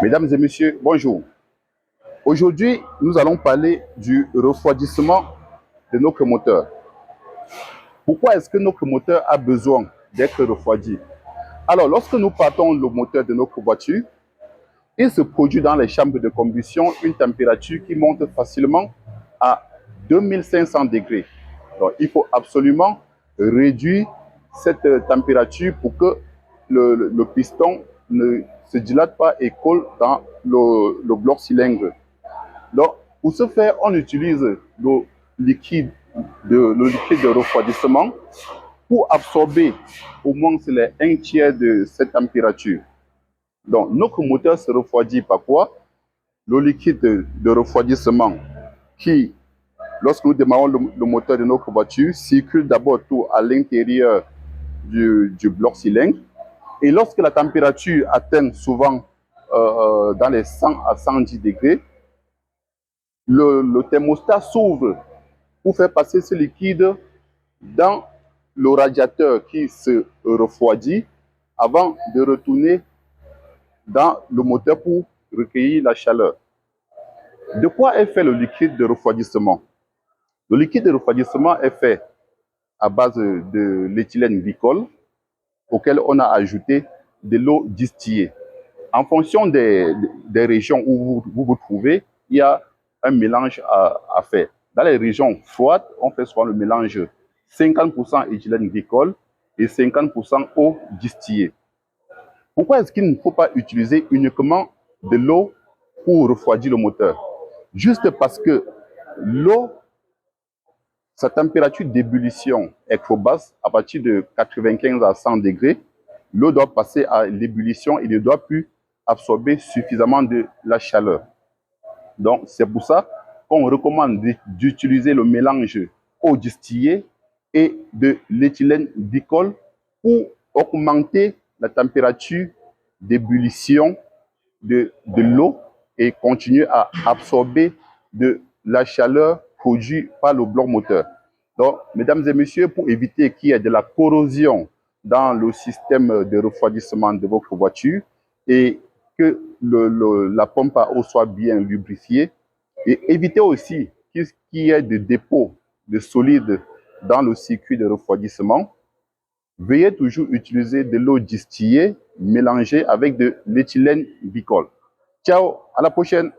Mesdames et messieurs, bonjour. Aujourd'hui, nous allons parler du refroidissement de notre moteur. Pourquoi est-ce que notre moteur a besoin d'être refroidi? Alors, lorsque nous partons le moteur de notre voiture, il se produit dans les chambres de combustion une température qui monte facilement à 2500 degrés. Donc, il faut absolument réduire cette température pour que le piston ne se dilate pas et colle dans le bloc cylindre. Donc, pour ce faire, on utilise le liquide de refroidissement pour absorber au moins les 1/3 de cette température. Donc, notre moteur se refroidit par quoi? Le liquide de refroidissement qui, lorsque nous démarrons le moteur de notre voiture, circule d'abord tout à l'intérieur du bloc cylindre. Et lorsque la température atteint souvent dans les 100 à 110 degrés, le thermostat s'ouvre pour faire passer ce liquide dans le radiateur qui se refroidit avant de retourner dans le moteur pour recueillir la chaleur. De quoi est fait le liquide de refroidissement? Le liquide de refroidissement est fait à base de l'éthylène glycol auquel on a ajouté de l'eau distillée. En fonction des régions où vous vous trouvez, il y a un mélange à faire. Dans les régions froides, on fait souvent le mélange 50% éthylène glycol et 50% eau distillée. Pourquoi est-ce qu'il ne faut pas utiliser uniquement de l'eau pour refroidir le moteur? Juste parce que l'eau, sa température d'ébullition est trop basse, à partir de 95 à 100 degrés, l'eau doit passer à l'ébullition et ne doit plus absorber suffisamment de la chaleur. Donc, c'est pour ça qu'on recommande d'utiliser le mélange eau distillée et de l'éthylène glycol pour augmenter la température d'ébullition de l'eau et continuer à absorber de la chaleur produite par le bloc moteur. Donc, mesdames et messieurs, pour éviter qu'il y ait de la corrosion dans le système de refroidissement de votre voiture et que la pompe à eau soit bien lubrifiée, et éviter aussi qu'il y ait de dépôts de solides dans le circuit de refroidissement, veuillez toujours utiliser de l'eau distillée mélangée avec de l'éthylène glycol. Ciao, à la prochaine.